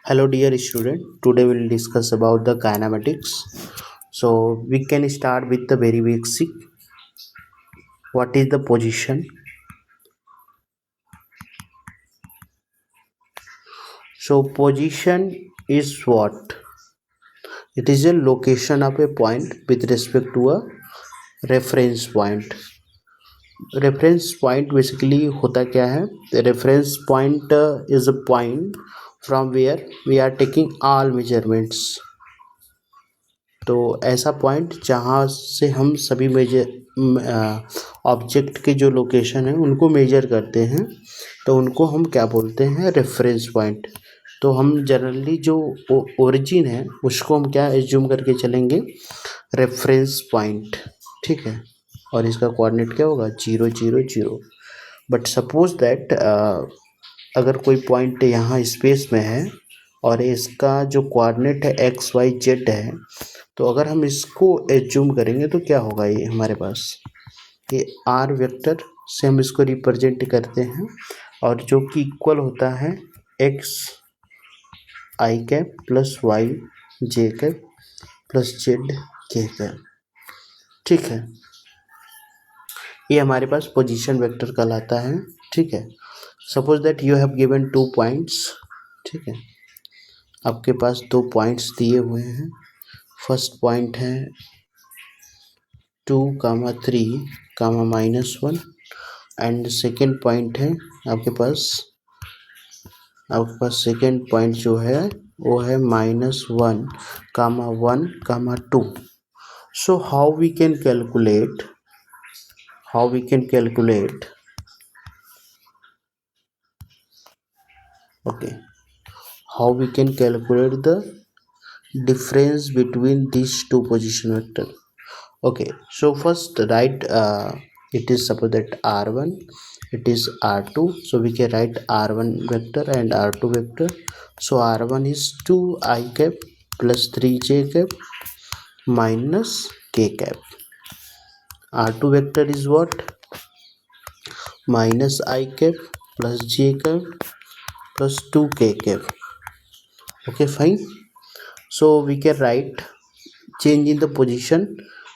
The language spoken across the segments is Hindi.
Hello dear student, today we'll discuss about the kinematics. So we can start with the very basic. What is the position? So position is what? It is a location of a point with respect to a reference point. Reference point basically होता क्या है? The reference point is a point from where we are taking all measurements. तो ऐसा पॉइंट जहाँ से हम सभी ऑब्जेक्ट के जो लोकेशन है उनको मेजर करते हैं, तो उनको हम क्या बोलते हैं? Reference point. तो हम जनरली जो ओरिजिन है उसको हम क्या एज्यूम करके चलेंगे? Reference point. ठीक है, और इसका कोऑर्डिनेट क्या होगा? 0 0 0. बट सपोज दैट अगर कोई पॉइंट यहाँ स्पेस में है और इसका जो कोऑर्डिनेट है एक्स वाई जेड है, तो अगर हम इसको एज्यूम करेंगे तो क्या होगा? ये हमारे पास ये आर वेक्टर से हम इसको रिप्रेजेंट करते हैं, और जो कि इक्वल होता है एक्स आई कैप प्लस वाई जे कैप प्लस जेड के कैप. ठीक है, ये हमारे पास पोजीशन वेक्टर कहलाता है. ठीक है, suppose that you have given 2 points. ठीक है, आपके पास 2 पॉइंट्स दिए हुए हैं. फर्स्ट पॉइंट है 2, 3, -1, एंड सेकेंड पॉइंट है आपके पास सेकेंड पॉइंट जो है वो है -1, 1, 2. So how we can calculate the difference between these two position vector. Okay, so first write it is suppose that r1, it is r2, so we can write r1 vector and r2 vector. So r1 is 2 i cap plus 3j cap minus k cap. r2 vector is what? Minus I cap plus j cap plus 2k cap. Okay, fine. So we can write change in the position.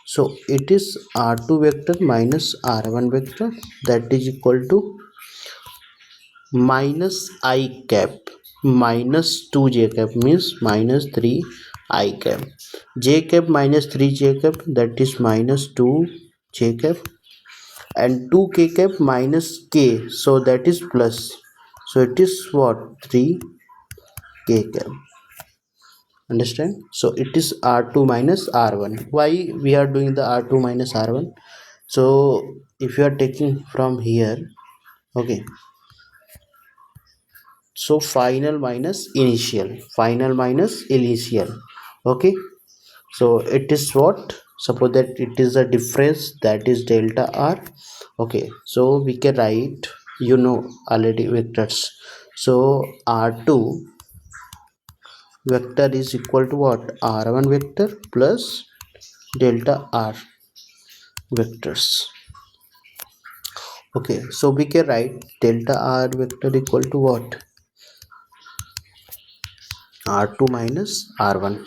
So it is r2 vector minus r1 vector, that is equal to minus I cap minus 2j cap means minus 3 I cap, j cap minus 3j cap, that is minus 2j cap, and 2k cap minus k, so that is plus, so it is what? 3k cap. Understand? So it is r2 minus r1. Why we are doing the r2 minus r1? So if you are taking from here, okay, so final minus initial, okay, so it is what? Suppose that it is a difference, that is delta r. Okay, so we can write, you know already vectors. So r2 vector is equal to what? r1 vector plus delta r vectors. Okay, so we can write delta r vector equal to what? r2 minus r1.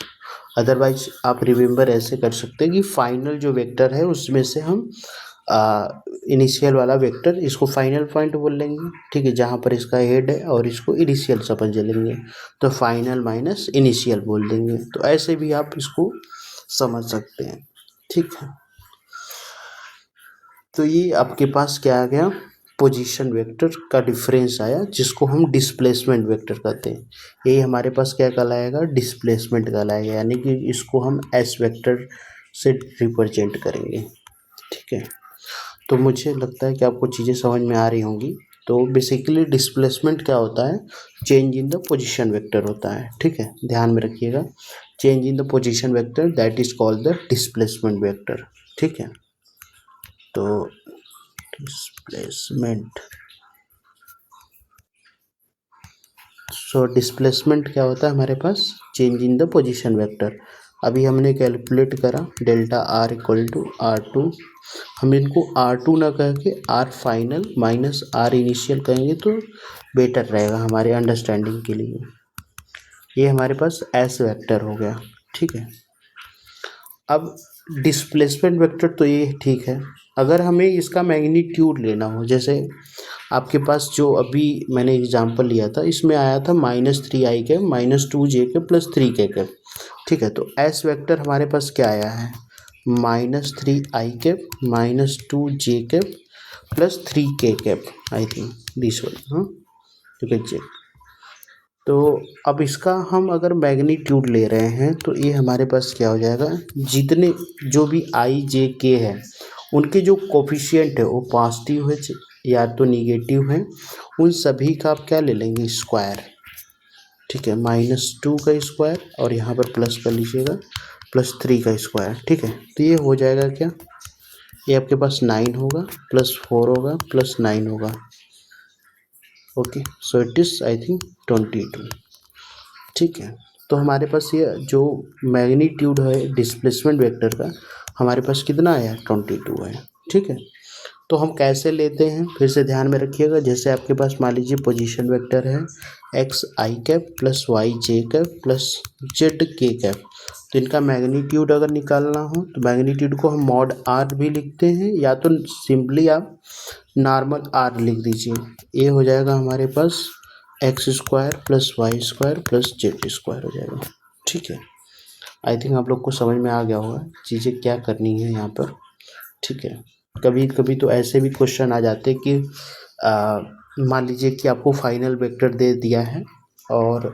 Otherwise आप रिमेंबर ऐसे कर सकते हैं कि फाइनल जो वेक्टर है उसमें से हम इनिशियल वाला वेक्टर इसको फाइनल पॉइंट बोल लेंगे. ठीक है, जहाँ पर इसका हेड है, और इसको इनिशियल समझ लेंगे, तो फाइनल माइनस इनिशियल बोल देंगे. तो ऐसे भी आप इसको समझ सकते हैं. ठीक है, तो ये आपके पास क्या आ गया? पोजीशन वेक्टर का डिफरेंस आया, जिसको हम डिस्प्लेसमेंट वेक्टर कहते हैं. यही हमारे पास क्या कहलाएगा? डिस्प्लेसमेंट कहलाएगा, यानी कि इसको हम एस वेक्टर से रिप्रेजेंट करेंगे. ठीक है, तो मुझे लगता है कि आपको चीज़ें समझ में आ रही होंगी. तो बेसिकली डिस्प्लेसमेंट क्या होता है? Change in the position vector होता है. ठीक है, ध्यान में रखिएगा, change in the position vector, that is called the displacement vector. ठीक है, तो डिस्प्लेसमेंट, सो डिस्प्लेसमेंट क्या होता है हमारे पास? Change in the position vector. अभी हमने कैलकुलेट करा delta R equal to r2. हम इनको r2 ना कह के r final minus r initial कहेंगे तो बेटर रहेगा हमारे अंडरस्टैंडिंग के लिए. ये हमारे पास एस वेक्टर हो गया, ठीक है। अब डिस्प्लेसमेंट वेक्टर तो ये ठीक है। अगर हमें इसका मैग्नीट्यूड लेना हो, जैसे आपके पास जो अभी मैंने एग्जांपल लिया था, इसमें आया था -3i के -2j के +3k के, ठीक है। तो एस वेक्टर हमारे पास क्या आया है, -3i के -2j के +3k cap, I think this one, हाँ, यू कैन चेक। तो अब इसका हम अगर मैग्नीट्यूड ले रहे हैं तो ये हमारे पास क्या हो जाएगा, जितने जो भी आई जे के है उनके जो कोफिशिएंट है वो पॉजिटिव है या तो निगेटिव है, उन सभी का आप क्या ले लेंगे, स्क्वायर, ठीक है। -2 का स्क्वायर और यहाँ पर प्लस कर लीजिएगा +3 का स्क्वायर, ठीक है। तो ये हो जाएगा क्या, ये आपके पास 9 होगा, +4 होगा, +9 होगा, okay. So it is I think 22, ठीक है। तो हमारे पास ये जो मैग्नीट्यूड है डिस्प्लेसमेंट वेक्टर का, हमारे पास कितना आया, 22 है, ठीक है। तो हम कैसे लेते हैं, फिर से ध्यान में रखिएगा। जैसे आपके पास मान लीजिए पोजीशन वेक्टर है xi cap plus yj cap plus zk cap, तो इनका मैग्नीट्यूड अगर निकालना हो तो मैग्नीट्यूड को हम मॉड r भी लिखते हैं, या तो सिंपली आप नॉर्मल r लिख दीजिए। ये हो जाएगा हमारे पास x² plus y² plus z² हो जाएगा, ठीक है। आई थिंक आप लोग को समझ में आ गया होगा चीज़ें क्या करनी है यहाँ पर, ठीक है। कभी कभी तो ऐसे भी क्वेश्चन आ जाते कि मान लीजिए कि आपको फाइनल वेक्टर दे दिया है और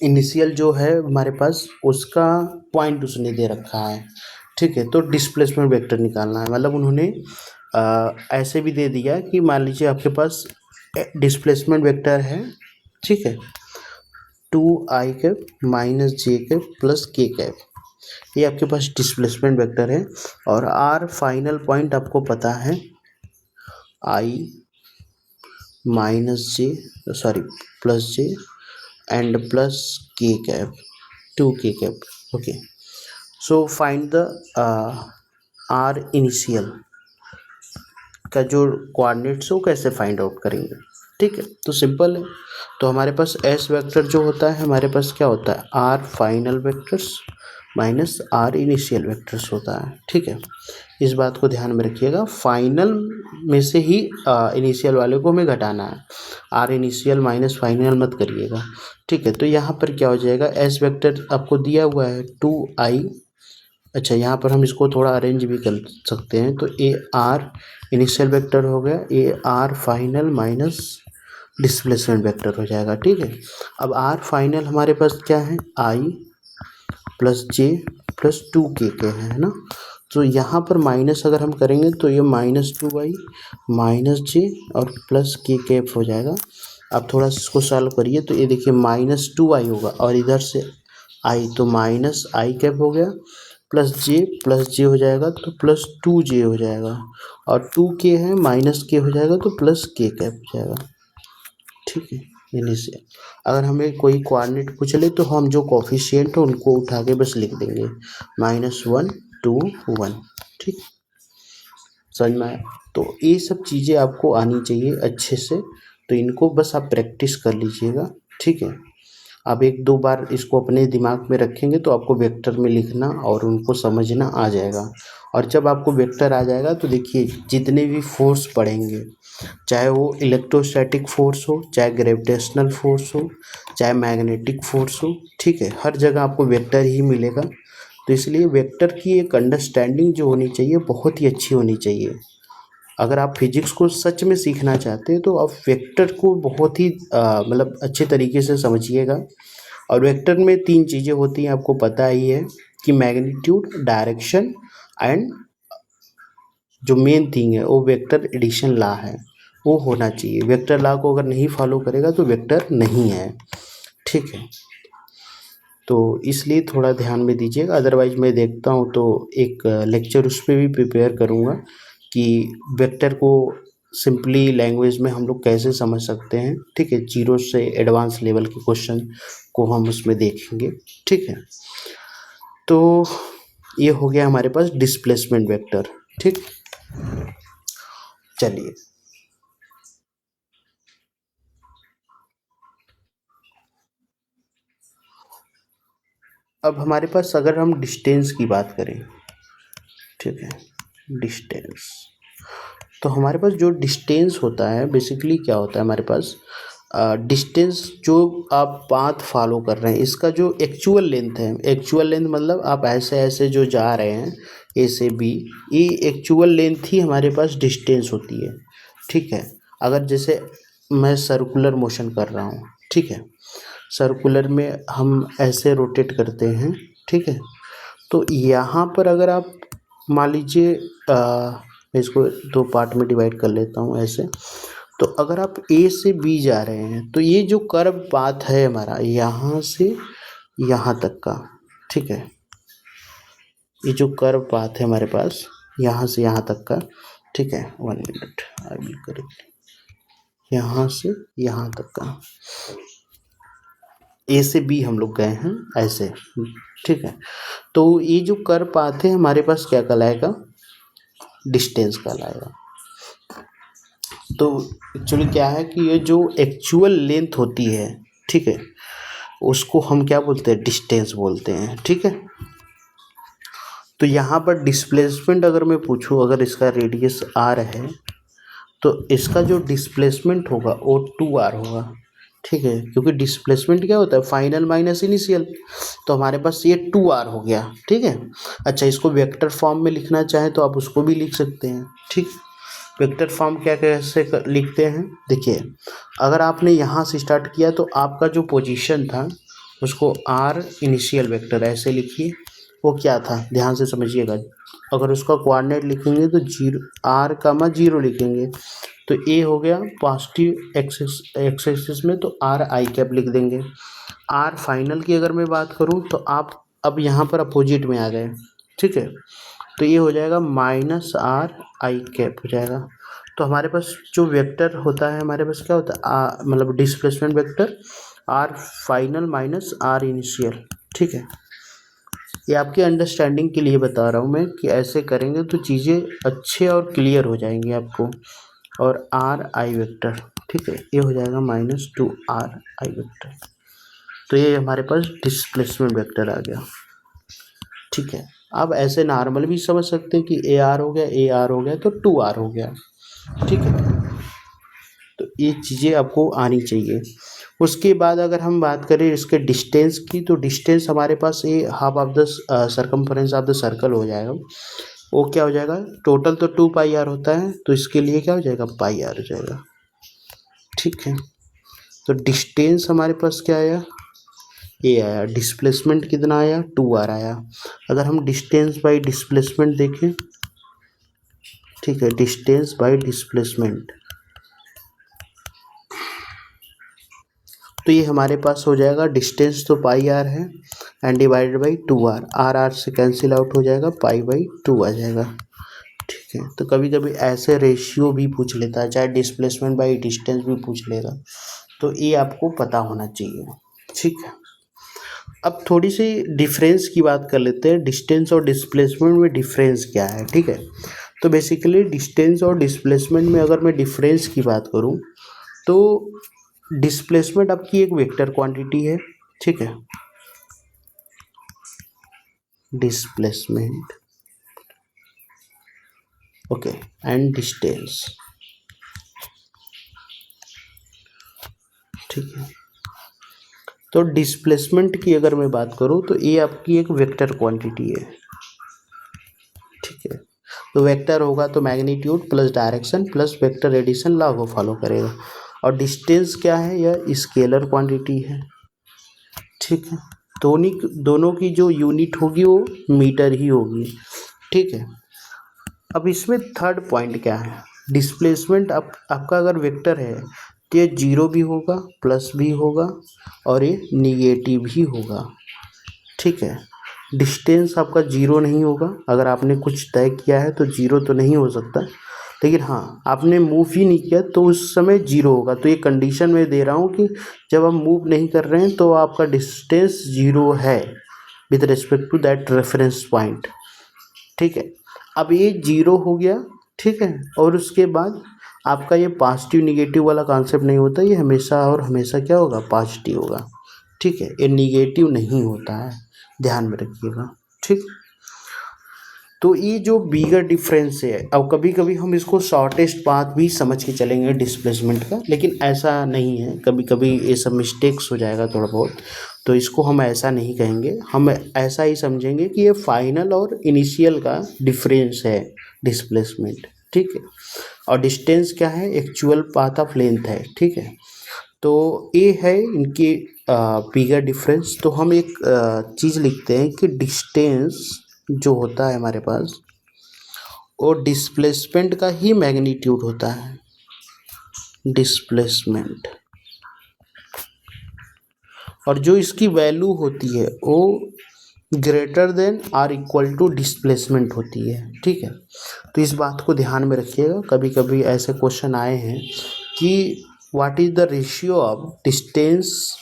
इनिशियल जो है हमारे पास उसका पॉइंट उसने दे रखा है, ठीक है। तो डिस्प्लेसमेंट वेक्टर निकालना है, मतलब उन्होंने ऐसे भी दे दिया कि मान लीजिए आपके पास डिस्प्लेसमेंट वेक्टर है, ठीक है, 2i cap -j cap plus k cap, ये आपके पास डिस्प्लेसमेंट वेक्टर है। और आर फाइनल पॉइंट आपको पता है, i plus j and plus k cap, 2k cap, okay. So find the r initial का जो कोऑर्डिनेट्स हो कैसे फाइंड आउट करेंगे, ठीक है। तो सिंपल है। तो हमारे पास एस वेक्टर जो होता है, हमारे पास क्या होता है, r final vectors minus r initial vectors होता है, ठीक है। इस बात को ध्यान में रखिएगा, फाइनल में से ही इनिशियल वाले को हमें घटाना है, आर इनिशियल माइनस फाइनल मत करिएगा, ठीक है। तो यहाँ पर क्या हो जाएगा, एस वेक्टर आपको दिया हुआ है 2i, अच्छा यहाँ पर हम इसको थोड़ा अरेंज भी कर सकते हैं। तो ए आर इनिशियल वेक्टर हो गया, A R final minus displacement vector हो जाएगा, ठीक है। अब आर फाइनल हमारे पास क्या है, आई प्लस जे प्लस 2k के है ना। तो यहाँ पर माइनस अगर हम करेंगे तो ये -2i -j और प्लस k कैप हो जाएगा। अब थोड़ा सा इसको सॉल्व करिए तो ये देखिए -2i होगा और इधर से i, तो -i कैप हो गया, प्लस जे हो जाएगा तो +2j हो जाएगा, और 2k है -k हो जाएगा तो प्लस k कैप हो जाएगा, ठीक है। यानी से अगर हमें कोई कोऑर्डिनेट पूछ ले तो हम जो कोफिशिएंट है उनको उठा के बस लिख देंगे, -1 2 1, ठीक, समझ में आया। तो ये सब चीज़ें आपको आनी चाहिए अच्छे से, तो इनको बस आप प्रैक्टिस कर लीजिएगा, ठीक है। आप 1-2 बार इसको अपने दिमाग में रखेंगे तो आपको वेक्टर में लिखना और उनको समझना आ जाएगा। और जब आपको वेक्टर आ जाएगा तो देखिए जितने भी फोर्स पढ़ेंगे, चाहे वो इलेक्ट्रोस्टैटिक फोर्स हो, चाहे ग्रेविटेशनल फोर्स हो, चाहे मैग्नेटिक फोर्स हो, ठीक है, हर जगह आपको वेक्टर ही मिलेगा। तो इसलिए वेक्टर की एक अंडरस्टैंडिंग जो होनी चाहिए बहुत ही अच्छी होनी चाहिए। अगर आप फिजिक्स को सच में सीखना चाहते हैं तो आप वेक्टर को बहुत ही मतलब अच्छे तरीके से समझिएगा। और वेक्टर में 3 चीज़ें होती हैं, आपको पता ही है कि मैग्नीट्यूड, डायरेक्शन एंड जो मेन थिंग है वो वेक्टर एडिशन लॉ है, वो होना चाहिए। वेक्टर लॉ को अगर नहीं फॉलो करेगा तो वेक्टर नहीं है, ठीक है। तो इसलिए थोड़ा ध्यान में दीजिएगा, अदरवाइज मैं देखता हूँ तो एक लेक्चर उस पर भी प्रिपेयर करूँगा कि वेक्टर को सिंपली लैंग्वेज में हम लोग कैसे समझ सकते हैं, ठीक है। जीरो से एडवांस लेवल के क्वेश्चन को हम उसमें देखेंगे, ठीक है। तो ये हो गया हमारे पास डिस्प्लेसमेंट वेक्टर, ठीक। चलिए अब हमारे पास अगर हम डिस्टेंस की बात करें, ठीक है, डिस्टेंस, तो हमारे पास जो डिस्टेंस होता है बेसिकली क्या होता है हमारे पास, डिस्टेंस जो आप पाथ फॉलो कर रहे हैं इसका जो एक्चुअल लेंथ है, एक्चुअल लेंथ मतलब आप ऐसे ऐसे जो जा रहे हैं ए से बी, ये एक्चुअल लेंथ ही हमारे पास डिस्टेंस होती है, ठीक है। अगर जैसे मैं सर्कुलर मोशन कर रहा हूँ, ठीक है, सर्कुलर में हम ऐसे रोटेट करते हैं, ठीक है, तो यहाँ पर अगर आप मान लीजिए मैं इसको दो पार्ट में डिवाइड कर लेता हूँ ऐसे, तो अगर आप ए से बी जा रहे हैं तो ये जो कर्व पाथ है हमारा यहाँ से यहाँ तक का, ठीक है, ये जो कर्व पाथ है हमारे पास यहाँ से यहाँ तक का, ठीक है, 1 मिनट आई विल करेक्ट, यहाँ से यहाँ तक का ए से बी हम लोग गए हैं ऐसे, ठीक है, तो ये जो कर्व पाथ है हमारे पास क्या कहलाएगा, डिस्टेंस कहलाएगा। तो एक्चुअली क्या है कि ये जो एक्चुअल लेंथ होती है, ठीक है, उसको हम क्या बोलते हैं, डिस्टेंस बोलते हैं, ठीक है। तो यहाँ पर डिस्प्लेसमेंट अगर मैं पूछूँ, अगर इसका रेडियस r है तो इसका जो डिस्प्लेसमेंट होगा वो 2r होगा, ठीक है, क्योंकि डिस्प्लेसमेंट क्या होता है, फाइनल माइनस इनिशियल, तो हमारे पास ये 2r हो गया, ठीक है। अच्छा, इसको वेक्टर फॉर्म में लिखना चाहें तो आप उसको भी लिख सकते हैं, ठीक। वेक्टर फॉर्म क्या कैसे लिखते हैं, देखिए, अगर आपने यहाँ से स्टार्ट किया तो आपका जो पोजीशन था उसको r इनिशियल वेक्टर ऐसे लिखिए, वो क्या था ध्यान से समझिएगा, अगर उसका कोऑर्डिनेट लिखेंगे तो 0 लिखेंगे, तो a हो गया पॉजिटिव एक्स एक्सिस में, तो r आई कैप लिख देंगे। r फाइनल की अगर मैं बात करूं तो आप अब यहाँ पर अपोजिट में आ गए, ठीक है, तो ये हो जाएगा -r आई कैप हो जाएगा। तो हमारे पास जो वेक्टर होता है हमारे पास क्या होता है, मतलब displacement vector r final minus r initial, ठीक है। ये आपके अंडरस्टैंडिंग के लिए बता रहा हूँ मैं कि ऐसे करेंगे तो चीज़ें अच्छे और क्लियर हो जाएंगी आपको। और आर आई वेक्टर, ठीक है, ये हो जाएगा -2r आई वेक्टर, तो ये हमारे पास डिस्प्लेसमेंट वेक्टर आ गया, ठीक है। आप ऐसे नॉर्मल भी समझ सकते हैं कि AR हो गया, AR हो गया तो 2r हो गया, ठीक है। तो ये चीज़ें आपको आनी चाहिए। उसके बाद अगर हम बात करें इसके डिस्टेंस की, तो डिस्टेंस हमारे पास ये half of the circumference of the circle हो जाएगा, वो क्या हो जाएगा, टोटल तो 2πr होता है, तो इसके लिए क्या हो जाएगा, πr हो जाएगा, ठीक है। तो डिस्टेंस हमारे पास क्या आया, ये आया, डिस्प्लेसमेंट कितना आया, 2r आया। अगर हम डिस्टेंस बाई डिस्प्लेसमेंट देखें, ठीक है, डिस्टेंस बाई डिस्प्लेसमेंट, तो ये हमारे पास हो जाएगा, डिस्टेंस तो πr है and divided by 2r, r से कैंसिल आउट हो जाएगा, π/2 आ जाएगा, ठीक है। तो कभी कभी ऐसे रेशियो भी पूछ लेता है, चाहे डिस्प्लेसमेंट बाई डिस्टेंस भी पूछ लेगा, तो ये आपको पता होना चाहिए, ठीक है। अब थोड़ी सी डिफरेंस की बात कर लेते हैं, डिस्टेंस और डिस्प्लेसमेंट में डिफरेंस क्या है, ठीक है। तो बेसिकली डिस्टेंस और डिस्प्लेसमेंट में अगर मैं डिफरेंस की बात करूं तो डिस्प्लेसमेंट आपकी एक वेक्टर क्वांटिटी है, ठीक है, डिस्प्लेसमेंट, ओके, एंड डिस्टेंस, ठीक है। तो डिस्प्लेसमेंट की अगर मैं बात करूं तो ये आपकी एक वेक्टर क्वांटिटी है, ठीक है। तो वेक्टर होगा तो magnitude plus direction plus vector addition law को फॉलो करेगा। और डिस्टेंस क्या है, यह स्केलर क्वांटिटी है, ठीक है। दोनों की जो यूनिट होगी वो मीटर ही होगी, ठीक है। अब इसमें थर्ड पॉइंट क्या है, डिस्प्लेसमेंट आपका अगर वेक्टर है तो ये 0 भी होगा, प्लस भी होगा और ये निगेटिव भी होगा, ठीक है। डिस्टेंस आपका 0 नहीं होगा, अगर आपने कुछ तय किया है तो 0 तो नहीं हो सकता, लेकिन हाँ आपने मूव ही नहीं किया तो उस समय 0 होगा। तो ये कंडीशन मैं दे रहा हूँ कि जब हम मूव नहीं कर रहे हैं तो आपका डिस्टेंस 0 है with respect to that reference point, ठीक है। अब ये 0 हो गया, ठीक है, और उसके बाद आपका ये पॉजिटिव निगेटिव वाला कॉन्सेप्ट नहीं होता, ये हमेशा और हमेशा क्या होगा, पॉजिटिव होगा, ठीक है, ये निगेटिव नहीं होता है, ध्यान में रखिएगा। ठीक, तो ये जो बिगर डिफरेंस है, अब कभी कभी हम इसको शॉर्टेस्ट पाथ भी समझ के चलेंगे डिस्प्लेसमेंट का, लेकिन ऐसा नहीं है, कभी कभी ये सब मिस्टेक्स हो जाएगा थोड़ा बहुत, तो इसको हम ऐसा नहीं कहेंगे, हम ऐसा ही समझेंगे कि ये फाइनल और इनिशियल का डिफरेंस है डिस्प्लेसमेंट। ठीक है, और डिस्टेंस क्या है, एक्चुअल पाथ ऑफ लेंथ है। ठीक है, तो ये है इनकी बिगर डिफरेंस। तो हम एक चीज़ लिखते हैं कि डिस्टेंस जो होता है हमारे पास, वो डिस्प्लेसमेंट का ही मैग्नीट्यूड होता है, डिस्प्लेसमेंट, और जो इसकी वैल्यू होती है वो greater than or equal to displacement होती है। ठीक है, तो इस बात को ध्यान में रखिएगा, कभी कभी ऐसे क्वेश्चन आए हैं कि what is the ratio of distance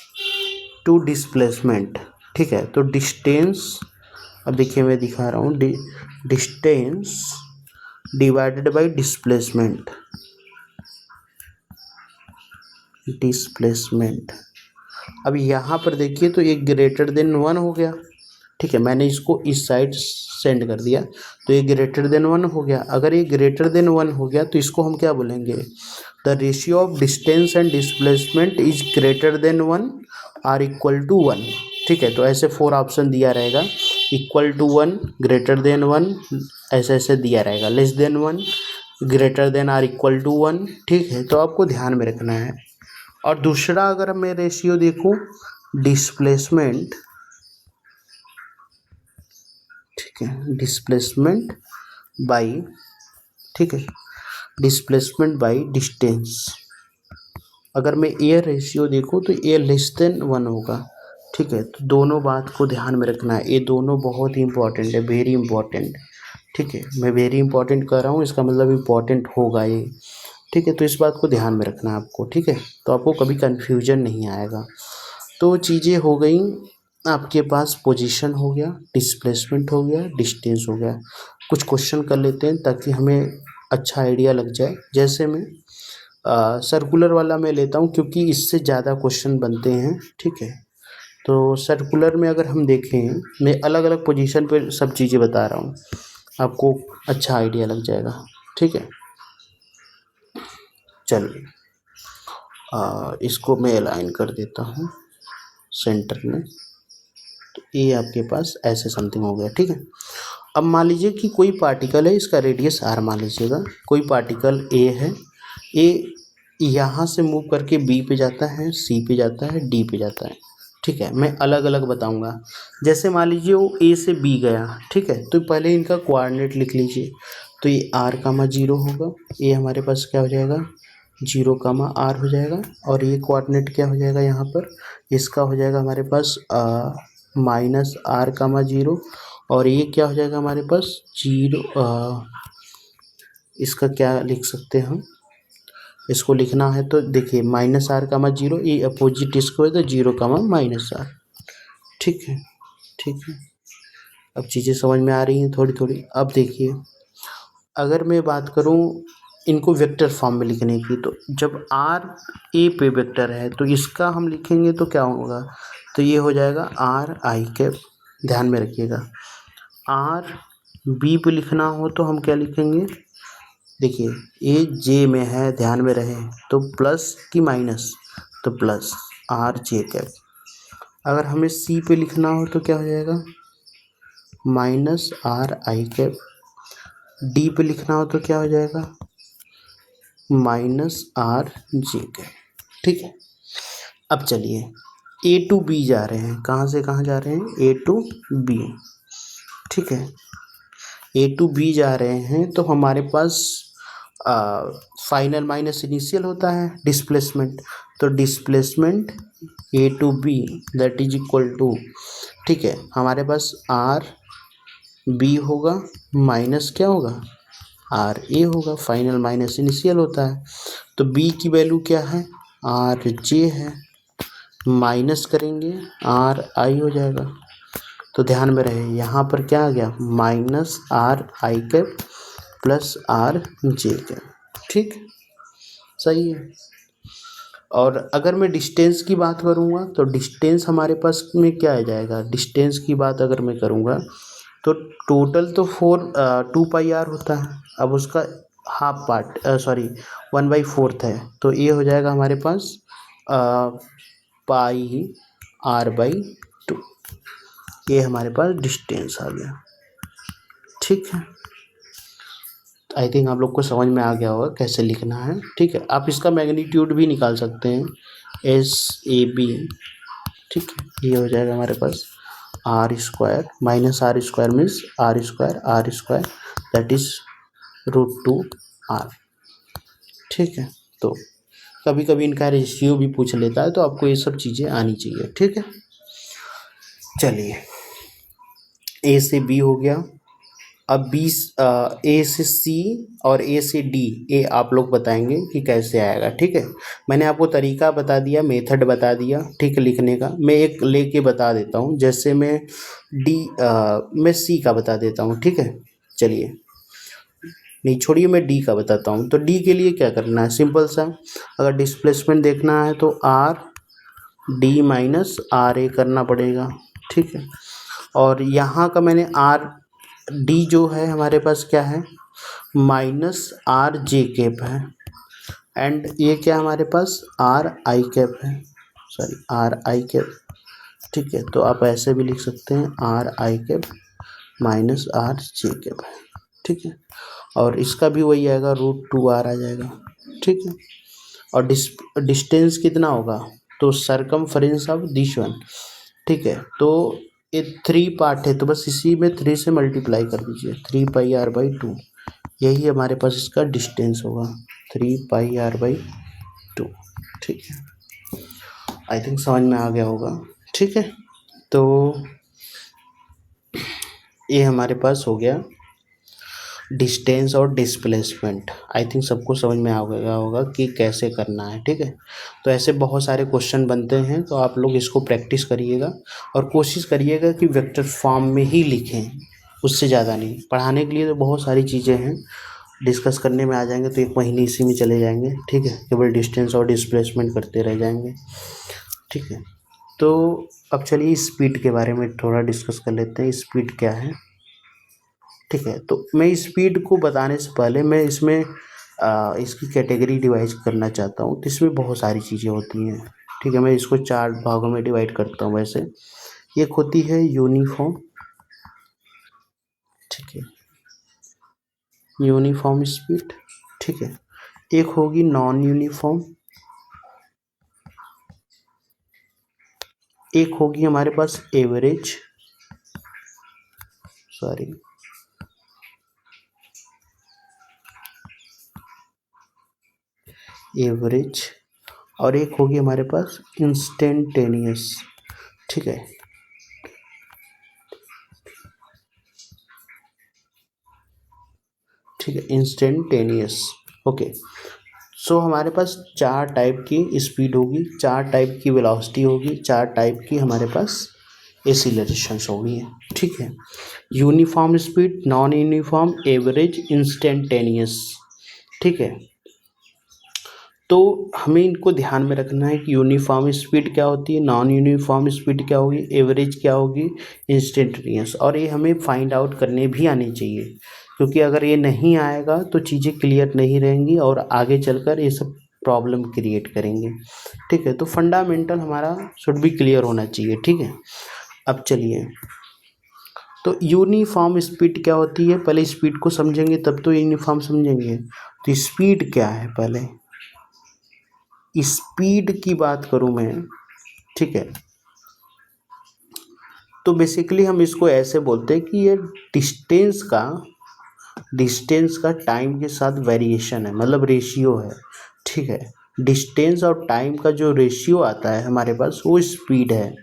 to displacement. ठीक है, तो डिस्टेंस, अब देखिए मैं दिखा रहा हूँ, distance divided by displacement, displacement. अब यहाँ पर देखिए तो ये ग्रेटर देन 1 हो गया। ठीक है, मैंने इसको इस साइड सेंड कर दिया, तो ये ग्रेटर देन 1 हो गया। अगर ये ग्रेटर देन 1 हो गया तो इसको हम क्या बोलेंगे, the ratio of distance and displacement is greater than 1 or equal to 1। ठीक है, तो ऐसे 4 ऑप्शन दिया रहेगा, इक्वल टू 1, ग्रेटर देन 1, ऐसे ऐसे दिया रहेगा, less than 1, greater than or equal to 1। ठीक है, तो आपको ध्यान में रखना है। और दूसरा अगर मैं रेशियो देखूं, डिस्प्लेसमेंट, ठीक है, डिस्प्लेसमेंट बाई, ठीक है, डिस्प्लेसमेंट बाई डिस्टेंस, अगर मैं ये रेशियो देखूं तो ये लेस देन 1 होगा। ठीक है, तो दोनों बात को ध्यान में रखना है, ये दोनों बहुत ही इंपॉर्टेंट है, वेरी इंपॉर्टेंट। ठीक है, मैं वेरी इंपॉर्टेंट कर रहा हूँ, इसका मतलब इंपॉर्टेंट होगा ये। ठीक है, तो इस बात को ध्यान में रखना है आपको। ठीक है, तो आपको कभी कन्फ्यूजन नहीं आएगा। तो चीज़ें हो गई, आपके पास पोजीशन हो गया, डिस्प्लेसमेंट हो गया, डिस्टेंस हो गया। कुछ क्वेश्चन कर लेते हैं ताकि हमें अच्छा आइडिया लग जाए। जैसे मैं सर्कुलर वाला मैं लेता हूँ क्योंकि इससे ज़्यादा क्वेश्चन बनते हैं। ठीक है, तो सर्कुलर में अगर हम देखें, मैं अलग अलग पोजीशन पे सब चीज़ें बता रहा हूँ, आपको अच्छा आइडिया लग जाएगा। ठीक है, चलिए इसको मैं अलाइन कर देता हूँ सेंटर में, तो ये आपके पास ऐसे समथिंग हो गया। ठीक है, अब मान लीजिए कि कोई पार्टिकल है, इसका रेडियस r मान लीजिएगा, कोई पार्टिकल a है, a यहाँ से मूव करके b पे जाता है, c पे जाता है, d पे जाता है। ठीक है, मैं अलग अलग बताऊंगा। जैसे मान लीजिए वो a से b गया, ठीक है, तो पहले इनका कोऑर्डिनेट लिख लीजिए, तो ये r,0 होगा, ये हमारे पास क्या हो जाएगा, 0,r हो जाएगा, और ये कोऑर्डिनेट क्या हो जाएगा यहाँ पर, इसका हो जाएगा हमारे पास -r,0, और ये क्या हो जाएगा हमारे पास 0, इसका क्या लिख सकते हैं हम, इसको लिखना है तो देखिए -r,0, ये अपोजिट इसको है तो 0,-r। ठीक है, ठीक है, अब चीज़ें समझ में आ रही हैं थोड़ी थोड़ी। अब देखिए, अगर मैं बात करूं इनको वेक्टर फॉर्म में लिखने की, तो जब r a पे वेक्टर है तो इसका हम लिखेंगे तो क्या होगा, तो ये हो जाएगा r i, ध्यान में रखिएगा। r b पे लिखना हो तो हम क्या लिखेंगे, देखिए ये j में है, ध्यान में रहे, तो प्लस की माइनस, तो प्लस r j। अगर हमें c पे लिखना हो तो क्या हो जाएगा, -r i। डी पे लिखना हो तो क्या हो जाएगा, -r j। ठीक है, अब चलिए a to b जा रहे हैं, कहाँ से कहाँ जा रहे हैं, a to b। ठीक है, a to b जा रहे हैं तो हमारे पास फाइनल माइनस इनिशियल होता है डिस्प्लेसमेंट, तो displacement a to b that is equal to, ठीक है, हमारे पास r b होगा माइनस क्या होगा, आर ए होगा, फाइनल माइनस इनिशियल होता है, तो बी की वैल्यू क्या है, आर जे है, माइनस करेंगे आर आई हो जाएगा। तो ध्यान में रहे यहाँ पर क्या आ गया, -r i plus r j। ठीक, सही है। और अगर मैं डिस्टेंस की बात करूँगा तो डिस्टेंस हमारे पास में क्या आ जाएगा, डिस्टेंस की बात अगर मैं करूँगा तो टोटल तो 2 पाई आर होता है। अब उसका हाफ पार्ट सॉरी 1/4 है, तो ये हो जाएगा हमारे पास पाई r/2। ये हमारे पास डिस्टेंस आ गया। ठीक है, आई थिंक आप लोग को समझ में आ गया होगा कैसे लिखना है। ठीक है, आप इसका मैग्नीट्यूड भी निकाल सकते हैं, SAB। ठीक है, ये हो जाएगा हमारे पास r² minus r² means r² that is √2r। ठीक है, तो कभी कभी इनका रेशियो भी पूछ लेता है, तो आपको ये सब चीज़ें आनी चाहिए। ठीक है, चलिए A से B हो गया। अब A से C और A से D ये आप लोग बताएंगे कि कैसे आएगा। ठीक है, मैंने आपको तरीका बता दिया, मेथड बता दिया। ठीक है, लिखने का मैं एक लेके बता देता हूँ। जैसे मैं मैं C का बता देता हूँ। ठीक है, चलिए नहीं छोड़िए, मैं D का बताता हूँ। तो D के लिए क्या करना है, सिंपल सा, अगर डिस्प्लेसमेंट देखना है तो RD माइनस RA करना पड़ेगा। ठीक है, और यहाँ का मैंने RD जो है हमारे पास क्या है, माइनस RJ कैप है, एंड ये क्या हमारे पास RI कैप है, सॉरी RI कैप। ठीक है, तो आप ऐसे भी लिख सकते हैं RI cap minus RJ cap है। ठीक है, और इसका भी वही आएगा √2r आ जाएगा। ठीक है, और डिस्टेंस कितना होगा, तो सरकमफ्रेंस ऑफ दिस वन। ठीक है, तो ये 3 पार्ट है, तो बस इसी में 3 से मल्टीप्लाई कर दीजिए, 3 πr/2। यही हमारे पास इसका डिस्टेंस होगा, 3 πr/2। ठीक है, आई थिंक समझ में आ गया होगा। ठीक है, तो ये हमारे पास हो गया डिस्टेंस और डिस्प्लेसमेंट। आई थिंक सबको समझ में आ गया होगा कि कैसे करना है। ठीक है, तो ऐसे बहुत सारे क्वेश्चन बनते हैं, तो आप लोग इसको प्रैक्टिस करिएगा और कोशिश करिएगा कि वेक्टर फॉर्म में ही लिखें, उससे ज़्यादा नहीं। पढ़ाने के लिए तो बहुत सारी चीज़ें हैं, डिस्कस करने में आ जाएंगे तो 1 महीने इसी में चले जाएंगे। ठीक है, केवल डिस्टेंस और डिस्प्लेसमेंट करते रह जाएंगे। ठीक है, तो अब चलिए स्पीड के बारे में थोड़ा डिस्कस कर लेते हैं, स्पीड क्या है। ठीक है, तो मैं स्पीड को बताने से पहले मैं इसमें इसकी कैटेगरी डिवाइड करना चाहता हूँ। तो इसमें बहुत सारी चीज़ें होती हैं। ठीक है, मैं इसको 4 भागों में डिवाइड करता हूँ। वैसे एक होती है यूनिफॉर्म। ठीक है, यूनिफॉर्म स्पीड। ठीक है, एक होगी नॉन यूनिफॉर्म, एक होगी हमारे पास एवरेज, सॉरी एवरेज, और एक होगी हमारे पास इंस्टेंटेनियस। ठीक है, ठीक है, इंस्टेंटेनियस। ओके, सो हमारे पास 4 टाइप की स्पीड होगी, 4 टाइप की वेलोसिटी होगी, 4 टाइप की हमारे पास एक्सीलरेशंस होगी। ठीक है, uniform speed, non uniform, average, instantaneous. ठीक है, तो हमें इनको ध्यान में रखना है कि यूनिफॉर्म स्पीड क्या होती है, नॉन यूनिफॉर्म स्पीड क्या होगी, एवरेज क्या होगी, इंस्टेंटेनियस। और ये हमें फाइंड आउट करने भी आनी चाहिए, क्योंकि अगर ये नहीं आएगा तो चीज़ें क्लियर नहीं रहेंगी और आगे चलकर ये सब प्रॉब्लम क्रिएट करेंगे। ठीक है, तो फंडामेंटल हमारा शुड भी क्लियर होना चाहिए। ठीक है, अब चलिए, तो यूनिफॉर्म स्पीड क्या होती है, पहले स्पीड को समझेंगे तब तो यूनिफॉर्म समझेंगे। तो स्पीड क्या है, पहले स्पीड की बात करूं मैं। ठीक है, तो बेसिकली हम इसको ऐसे बोलते हैं कि ये डिस्टेंस का टाइम के साथ वेरिएशन है, मतलब रेशियो है। ठीक है, डिस्टेंस और टाइम का जो रेशियो आता है हमारे पास वो स्पीड है।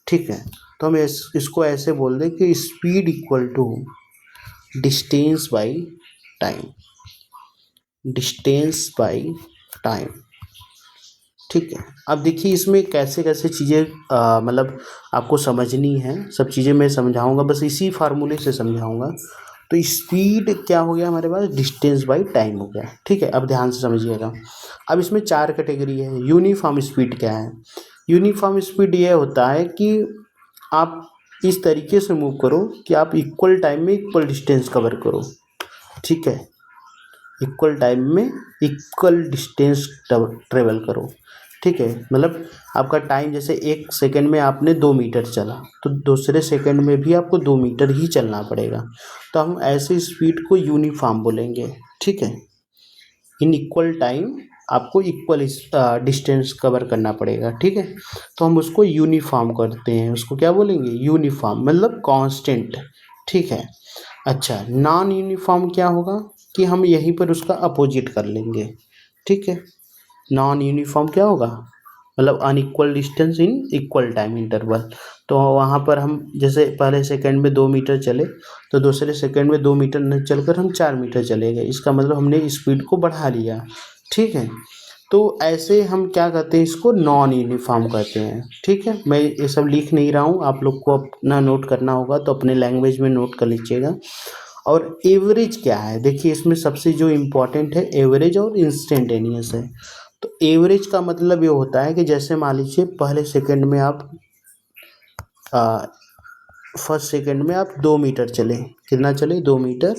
ठीक है, तो हम इसको ऐसे बोल दें कि speed equal to distance by time, distance by time. ठीक है, अब देखिए इसमें कैसे कैसे चीज़ें मतलब आपको समझनी है, सब चीज़ें मैं समझाऊंगा, बस इसी फार्मूले से समझाऊंगा। तो स्पीड क्या हो गया हमारे पास, डिस्टेंस बाई टाइम हो गया। ठीक है, अब ध्यान से समझिएगा। अब इसमें 4 कैटेगरी है। यूनिफॉर्म स्पीड क्या है? यूनिफॉर्म स्पीड ये होता है कि आप इस तरीके से मूव करो कि आप इक्वल टाइम में इक्वल डिस्टेंस कवर करो। ठीक है, इक्वल टाइम में इक्वल डिस्टेंस ट्रेवल करो। ठीक है, मतलब आपका टाइम जैसे 1 सेकंड में आपने 2 मीटर चला तो दूसरे सेकंड में भी आपको 2 मीटर ही चलना पड़ेगा। तो हम ऐसे स्पीड को यूनिफॉर्म बोलेंगे। ठीक है, इन इक्वल टाइम आपको इक्वल डिस्टेंस कवर करना पड़ेगा। ठीक है, तो हम उसको यूनिफॉर्म करते हैं, उसको क्या बोलेंगे, यूनिफॉर्म, मतलब कांस्टेंट। ठीक है, अच्छा नॉन यूनिफॉर्म क्या होगा कि हम यहीं पर उसका अपोजिट कर लेंगे। ठीक है, नॉन यूनिफॉर्म क्या होगा, मतलब unequal distance in equal time interval. तो वहाँ पर हम जैसे पहले सेकंड में 2 मीटर चले तो दूसरे सेकंड में 2 मीटर न चलकर हम 4 मीटर चले गए, इसका मतलब हमने स्पीड को बढ़ा लिया। ठीक है, तो ऐसे हम क्या कहते हैं, इसको नॉन यूनिफॉर्म कहते हैं। ठीक है, मैं ये सब लिख नहीं रहा हूँ, आप लोग को अपना नोट करना होगा तो अपने लैंग्वेज में नोट कर लीजिएगा। और एवरेज क्या है, देखिए इसमें सबसे जो इम्पोर्टेंट है एवरेज और इंस्टेंटेनियस है। तो एवरेज का मतलब ये होता है कि जैसे मान लीजिए पहले सेकंड में आप फर्स्ट सेकंड में आप 2 मीटर चले, कितना चले, 2 मीटर,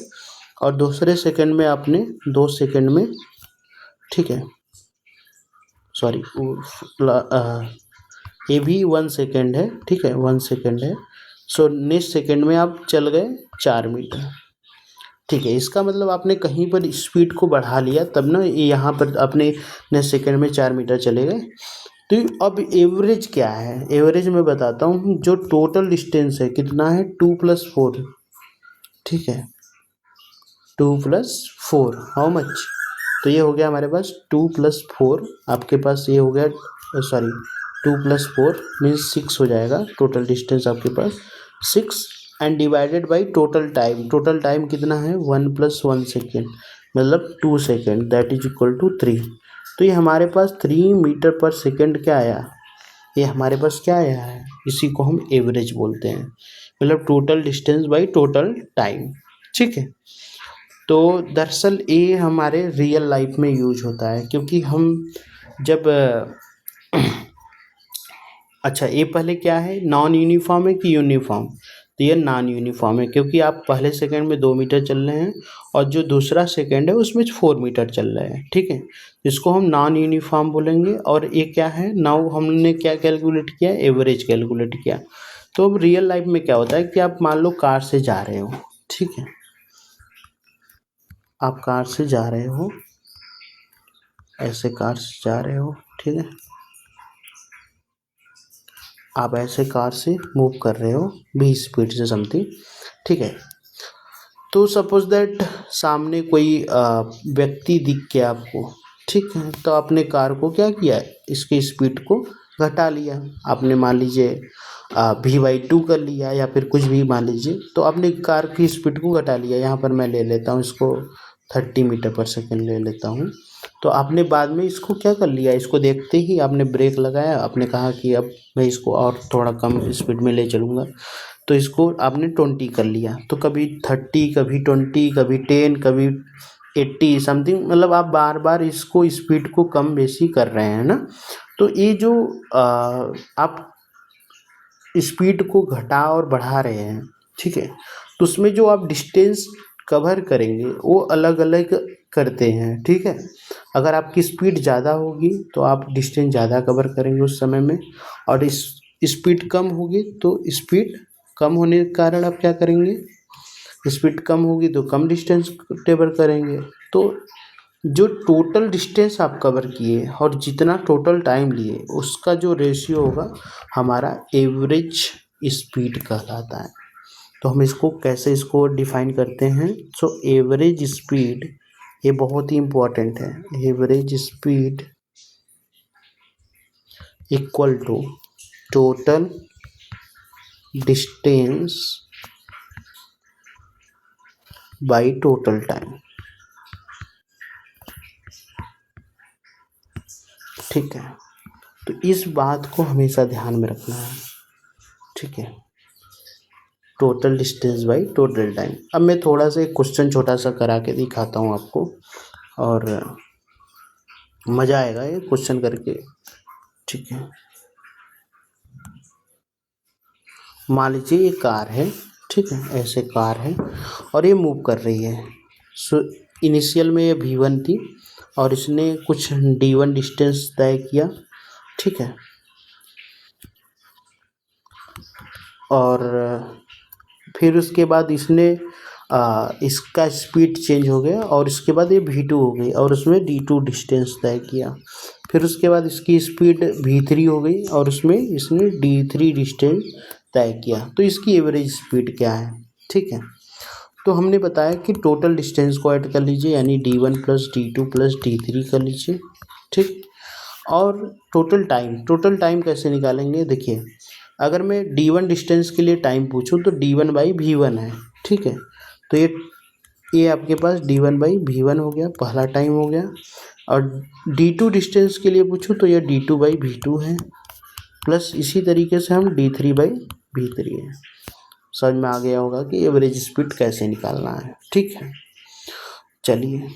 और दूसरे सेकंड में आपने 2 सेकंड में, ठीक है, सॉरी ये भी 1 सेकंड है। ठीक है, 1 सेकंड है। सो नेक्स्ट सेकंड में आप चल गए 4 मीटर। ठीक है, इसका मतलब आपने कहीं पर स्पीड को बढ़ा लिया तब ना ये यहाँ पर अपने नेक्स्ट सेकंड में 4 मीटर चले गए। तो अब एवरेज क्या है, एवरेज मैं बताता हूँ। जो टोटल डिस्टेंस है कितना है, 2 + 4। ठीक है, 2 + 4 हाउ मच, तो ये हो गया हमारे पास 2 + 4, आपके पास ये हो गया, सॉरी 2 + 4 मीन्स 6 हो जाएगा टोटल डिस्टेंस आपके पास 6, and divided by total time. Total time कितना है, 1 + 1 सेकेंड, मतलब 2 second, that is equal to 3। तो ये हमारे पास 3 मीटर पर सेकेंड क्या आया, ये हमारे पास क्या आया है, इसी को हम एवरेज बोलते हैं, मतलब total distance by total time. ठीक है, तो दरअसल ये हमारे रियल लाइफ में यूज होता है, क्योंकि हम जब अच्छा ये पहले क्या है, नॉन यूनिफॉर्म है कि यूनिफॉर्म, तो ये नॉन यूनिफॉर्म है क्योंकि आप पहले सेकंड में 2 मीटर चल रहे हैं और जो दूसरा सेकंड है उसमें 4 मीटर चल रहे हैं। ठीक है, इसको हम नॉन यूनिफॉर्म बोलेंगे। और ये क्या है, नाउ हमने क्या कैलकुलेट किया, एवरेज कैलकुलेट किया। तो अब रियल लाइफ में क्या होता है कि आप मान लो कार से जा रहे हो, ठीक है, आप कार से जा रहे हो, ऐसे कार से जा रहे हो, ठीक है, आप ऐसे कार से मूव कर रहे हो 20 स्पीड से समथिंग। ठीक है, तो सपोज दैट सामने कोई व्यक्ति दिख गया आपको, ठीक है, तो आपने कार को क्या किया, इसकी स्पीड को घटा लिया। आपने मान लीजिए V/2 कर लिया या फिर कुछ भी मान लीजिए, तो आपने कार की स्पीड को घटा लिया। यहाँ पर मैं ले लेता हूँ इसको 30 मीटर पर सेकेंड ले लेता हूँ। तो आपने बाद में इसको क्या कर लिया, इसको देखते ही आपने ब्रेक लगाया, आपने कहा कि अब मैं इसको और थोड़ा कम स्पीड में ले चलूँगा, तो इसको आपने 20 कर लिया। तो कभी 30, कभी 20, कभी 10, कभी 80 समथिंग, मतलब आप बार बार इसको स्पीड को कम बेसी कर रहे हैं ना। तो ये जो आप स्पीड को घटा और बढ़ा रहे हैं, ठीक है, तो उसमें जो आप डिस्टेंस कवर करेंगे वो अलग अलग करते हैं। ठीक है, अगर आपकी स्पीड ज़्यादा होगी तो आप डिस्टेंस ज़्यादा कवर करेंगे उस समय में, और इस स्पीड कम होगी तो स्पीड कम होने के कारण आप क्या करेंगे, स्पीड कम होगी तो कम डिस्टेंस कवर करेंगे। तो जो टोटल डिस्टेंस आप कवर किए और जितना टोटल टाइम लिए उसका जो रेशियो होगा हमारा एवरेज स्पीड कहलाता है। तो हम इसको कैसे इसको डिफाइन करते हैं, सो एवरेज स्पीड, ये बहुत ही इम्पोर्टेंट है, average speed equal to total distance by total time. ठीक है, तो इस बात को हमेशा ध्यान में रखना है। ठीक है, total distance by total time. अब मैं थोड़ा सा एक क्वेश्चन छोटा सा करा के दिखाता हूँ आपको, और मज़ा आएगा ये क्वेश्चन करके। ठीक है, मान लीजिए ये कार है, ठीक है, ऐसे कार है और ये मूव कर रही है। सो इनिशियल में ये V1 थी और इसने कुछ D1 डिस्टेंस तय किया, ठीक है, और फिर उसके बाद इसने इसका स्पीड चेंज हो गया और इसके बाद ये V2 हो गई और उसमें D2 डिस्टेंस तय किया। फिर उसके बाद इसकी स्पीड V3 हो गई और उसमें इसने D3 डिस्टेंस तय किया। तो इसकी एवरेज स्पीड क्या है? ठीक है, तो हमने बताया कि टोटल डिस्टेंस को ऐड कर लीजिए, यानी D1 plus D2 plus D3 कर लीजिए, ठीक। और टोटल टाइम कैसे निकालेंगे? देखिए, अगर मैं D1 डिस्टेंस के लिए टाइम पूछूं तो D1 बाई V1 है, ठीक है। तो ये आपके पास D1 बाई V1 हो गया, पहला टाइम हो गया। और D2 डिस्टेंस के लिए पूछूं तो यह D2 बाई V2 है, प्लस इसी तरीके से हम D3 बाई V3 है। समझ में आ गया होगा कि एवरेज स्पीड कैसे निकालना है, ठीक है। चलिए,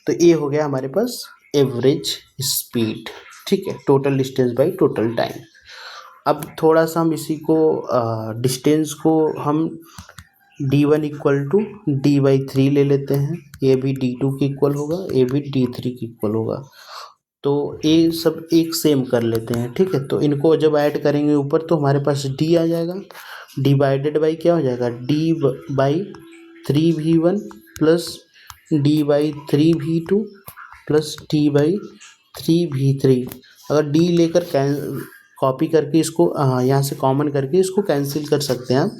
तो ये हो गया हमारे पास एवरेज स्पीड, ठीक है, total distance by total time. अब थोड़ा सा हम इसी को डिस्टेंस को हम D1 इक्वल टू D/3 ले लेते हैं। ये भी D2 के इक्वल होगा, ये भी D3 के इक्वल होगा। तो ये सब एक सेम कर लेते हैं, ठीक है। तो इनको जब ऐड करेंगे ऊपर तो हमारे पास D आ जाएगा, डिवाइडेड बाई क्या हो जाएगा, D/3V1 plus D/3V2 plus D/3V3। अगर D लेकर कॉपी करके इसको यहाँ से कॉमन करके इसको कैंसिल कर सकते हैं आप,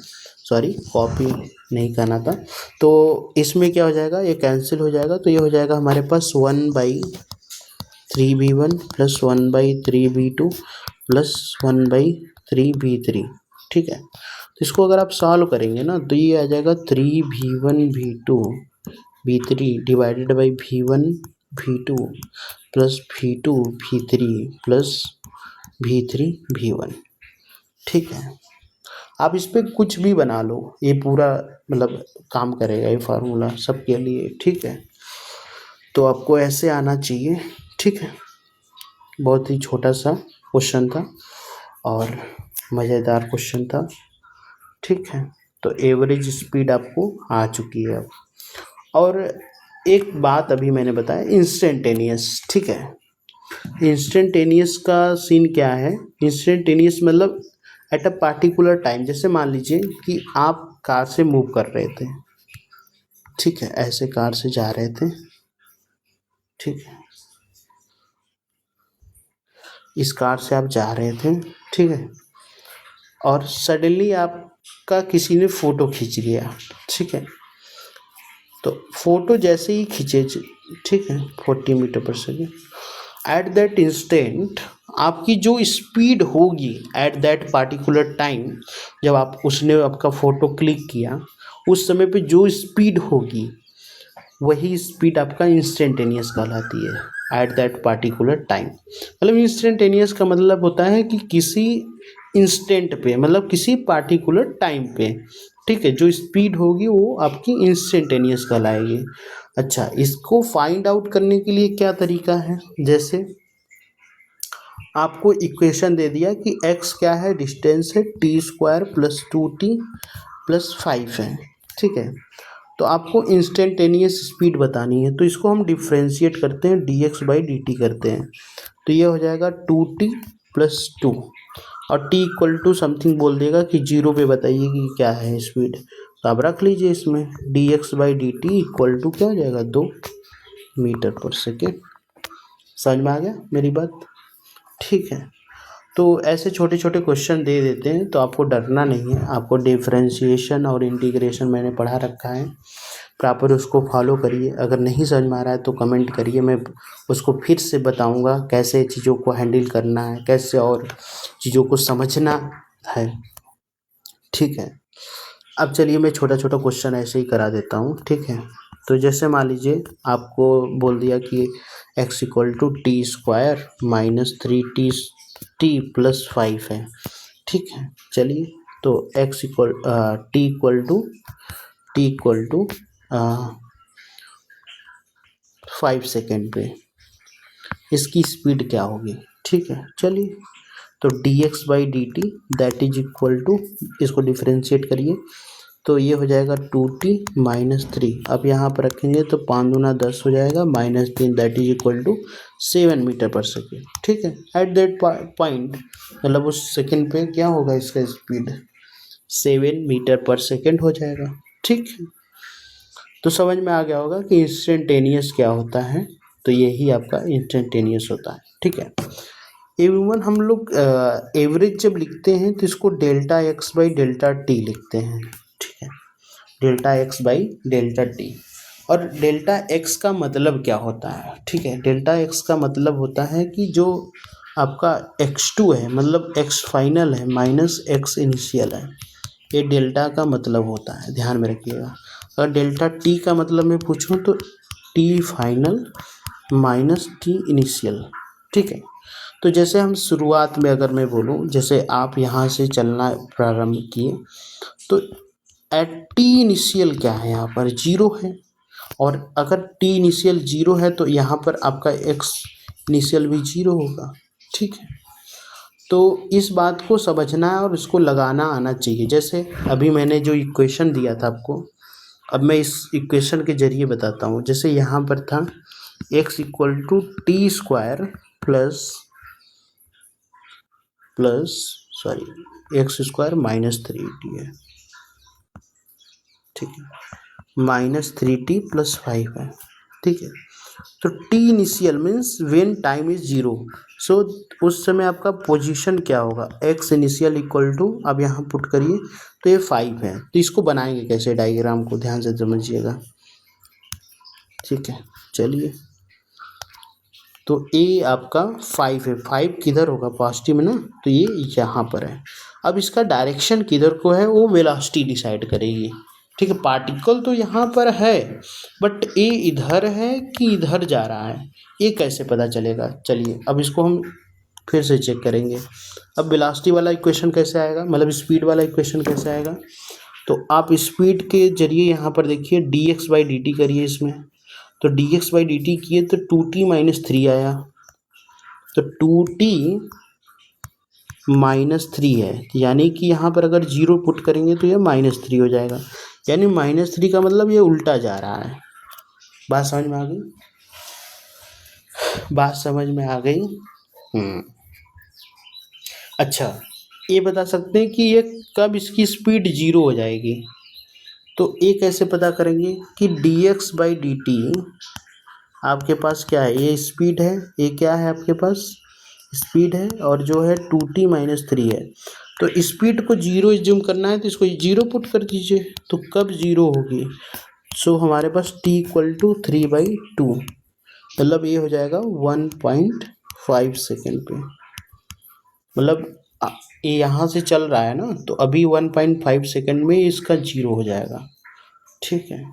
सॉरी कॉपी नहीं करना था। तो इसमें क्या हो जाएगा, ये कैंसिल हो जाएगा, तो ये हो जाएगा हमारे पास 1/3V1 plus 1/3V2 plus 1/3V3, ठीक है। तो इसको अगर आप सॉल्व करेंगे ना तो ये आ जाएगा 3V1V2V3 divided by V1V2 plus V2V3 plus V3V1, ठीक है। आप इस पर कुछ भी बना लो, ये पूरा मतलब काम करेगा ये फार्मूला सबके लिए, ठीक है। तो आपको ऐसे आना चाहिए, ठीक है। बहुत ही छोटा सा क्वेश्चन था और मज़ेदार क्वेश्चन था, ठीक है। तो एवरेज स्पीड आपको आ चुकी है अब। और एक बात अभी मैंने बताया, इंस्टेंटेनियस, ठीक है। इंस्टेंटेनियस का सीन क्या है? इंस्टेंटेनियस मतलब एट अ पार्टिकुलर टाइम। जैसे मान लीजिए कि आप कार से मूव कर रहे थे, ठीक है, ऐसे कार से जा रहे थे, ठीक है, इस कार से आप जा रहे थे, ठीक है, और सडनली आपका किसी ने फ़ोटो खींच लिया, ठीक है। तो फोटो जैसे ही खींचे, ठीक है, 40 metre per second, at that instant आपकी जो स्पीड होगी एट दैट पार्टिकुलर टाइम, जब आप उसने आपका फ़ोटो क्लिक किया उस समय पे जो स्पीड होगी वही स्पीड आपका इंस्टेंटेनियस कहलाती है एट दैट पार्टिकुलर टाइम। मतलब इंस्टेंटेनियस का मतलब होता है कि किसी इंस्टेंट पे, मतलब किसी पार्टिकुलर टाइम पे, ठीक है, जो स्पीड होगी वो आपकी इंस्टेंटेनियस कहलाएगी। अच्छा, इसको फाइंड आउट करने के लिए क्या तरीका है? जैसे आपको इक्वेशन दे दिया कि x क्या है, डिस्टेंस है t² प्लस 2t प्लस 5 है, ठीक है। तो आपको इंस्टेंटेनियस स्पीड बतानी है, तो इसको हम डिफ्रेंशिएट करते हैं, dx/dt करते हैं। तो ये हो जाएगा 2t प्लस 2 और t इक्वल टू समथिंग बोल देगा कि 0 पे बताइए कि क्या है स्पीड। तो आप रख लीजिए इसमें dx/dt इक्वल टू क्या हो जाएगा, 2 मीटर पर सेकेंड। समझ में आ गया मेरी बात? ठीक है। तो ऐसे छोटे छोटे क्वेश्चन दे देते हैं तो आपको डरना नहीं है। आपको डिफरेंशिएशन और इंटीग्रेशन मैंने पढ़ा रखा है, प्रॉपर उसको फॉलो करिए। अगर नहीं समझ में आ रहा है तो कमेंट करिए, मैं उसको फिर से बताऊंगा कैसे चीज़ों को हैंडल करना है, कैसे और चीज़ों को समझना है, ठीक है। अब चलिए मैं छोटा छोटा क्वेश्चन ऐसे ही करा देता हूँ, ठीक है। तो जैसे मान लीजिए आपको बोल दिया कि x equal to t² minus 3t plus 5 है, ठीक है। चलिए, तो x equal t equal to 5 second पे इसकी स्पीड क्या होगी। ठीक है, चलिए, तो dx/dt that is equal to, इसको डिफ्रेंशिएट करिए तो ये हो जाएगा 2t - 3। अब यहाँ पर रखेंगे तो 5 दूना 10 हो जाएगा, -3 that is equal to 7 metre per second. ठीक है, एट दैट पॉइंट मतलब उस सेकेंड पे क्या होगा, इसका स्पीड 7 मीटर पर सेकेंड हो जाएगा। ठीक है, तो समझ में आ गया होगा कि इंस्टेंटेनियस क्या होता है। तो यही आपका इंस्टेंटेनियस होता है। ठीक है, एवं हम लोग एवरेज जब लिखते हैं तो इसको delta x by delta T लिखते हैं। ठीक है, delta x by delta T. और डेल्टा एक्स का मतलब क्या होता है। ठीक है, डेल्टा एक्स का मतलब होता है कि जो आपका x2 है, मतलब x फाइनल है माइनस x इनिशियल है, ये डेल्टा का मतलब होता है, ध्यान में रखिएगा। अगर डेल्टा टी का मतलब मैं पूछूं तो t final minus t initial. ठीक है, तो जैसे हम शुरुआत में अगर मैं बोलूं, जैसे आप यहाँ से चलना प्रारंभ किए तो एट टी इनिशियल क्या है, यहाँ पर 0 है। और अगर टी इनिशियल 0 है तो यहाँ पर आपका एक्स इनिशियल भी 0 होगा। ठीक है, तो इस बात को समझना है और इसको लगाना आना चाहिए। जैसे अभी मैंने जो इक्वेशन दिया था आपको, अब मैं इस इक्वेशन के जरिए बताता हूँ। जैसे यहाँ पर था x equal to t square plus sorry x square -3t है। ठीक है, -3t + 5 है। ठीक है, तो t initial means when time is 0। सो उस समय आपका पोजीशन क्या होगा, x इनिशियल इक्वल टू, अब यहाँ पुट करिए तो ये 5 है। तो इसको बनाएंगे कैसे, डायग्राम को ध्यान से समझिएगा। ठीक है, चलिए, तो a आपका 5 है, 5 किधर होगा, पॉजिटिव में ना, तो ये यहाँ पर है। अब इसका डायरेक्शन किधर को है वो वेलोसिटी डिसाइड करेगी। ठीक है, पार्टिकल तो यहाँ पर है बट ए इधर है कि इधर जा रहा है, ये कैसे पता चलेगा। चलिए, अब इसको हम फिर से चेक करेंगे। अब वेलोसिटी वाला इक्वेशन कैसे आएगा, मतलब स्पीड वाला इक्वेशन कैसे आएगा। तो आप स्पीड के जरिए यहाँ पर देखिए dx/dt करिए इसमें, तो dx/dt किए तो 2t - 3 आया, तो 2t -3 है, यानी कि यहाँ पर अगर 0 पुट करेंगे तो ये -3 हो जाएगा, यानी -3 का मतलब ये उल्टा जा रहा है। बात समझ में आ गई, बात समझ में आ गई। अच्छा, ये बता सकते हैं कि ये कब इसकी स्पीड 0 हो जाएगी। तो ये कैसे पता करेंगे कि dx/dt आपके पास क्या है, ये स्पीड है, ये क्या है आपके पास स्पीड है, और जो है 2t - 3 है। तो स्पीड को 0 एज्यूम करना है तो इसको 0 पुट कर दीजिए, तो कब 0 होगी। सो हमारे पास t इक्वल टू 3/2, मतलब ये हो जाएगा 1.5 सेकेंड पे। मतलब ये यहाँ से चल रहा है ना, तो अभी 1.5 सेकेंड में इसका 0 हो जाएगा। ठीक है,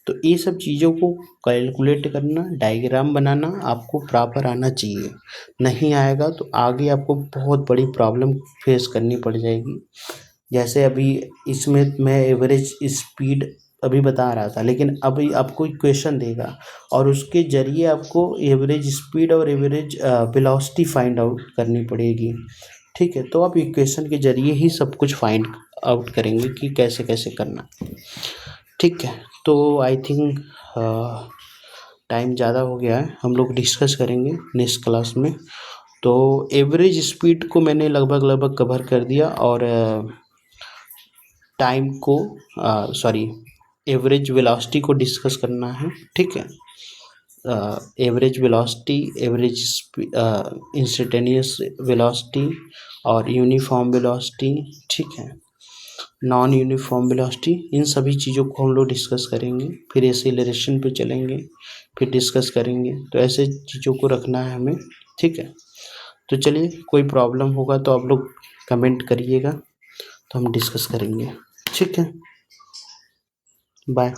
तो ये सब चीज़ों को कैलकुलेट करना, डायग्राम बनाना आपको प्रॉपर आना चाहिए। नहीं आएगा तो आगे आपको बहुत बड़ी प्रॉब्लम फेस करनी पड़ जाएगी। जैसे अभी इसमें मैं एवरेज स्पीड अभी बता रहा था, लेकिन अभी आपको इक्वेशन देगा और उसके ज़रिए आपको एवरेज स्पीड और एवरेज वेलोसिटी फाइंड आउट करनी पड़ेगी। ठीक है, तो आप इक्वेशन के ज़रिए ही सब कुछ फाइंड आउट करेंगे कि कैसे कैसे करना। ठीक है, तो आई थिंक टाइम ज़्यादा हो गया है, हम लोग डिस्कस करेंगे नेक्स्ट क्लास में। तो एवरेज स्पीड को मैंने लगभग कवर कर दिया, और टाइम को सॉरी एवरेज वेलोसिटी को डिस्कस करना है। ठीक है, average velocity, average instantaneous velocity और यूनिफॉर्म वेलोसिटी। ठीक है, नॉन यूनिफॉर्म वेलोसिटी, इन सभी चीज़ों को हम लोग डिस्कस करेंगे। फिर एक्सेलरेशन पे चलेंगे, फिर डिस्कस करेंगे। तो ऐसे चीज़ों को रखना है हमें। ठीक है, तो चलिए, कोई प्रॉब्लम होगा तो आप लोग कमेंट करिएगा, तो हम डिस्कस करेंगे। ठीक है, बाय।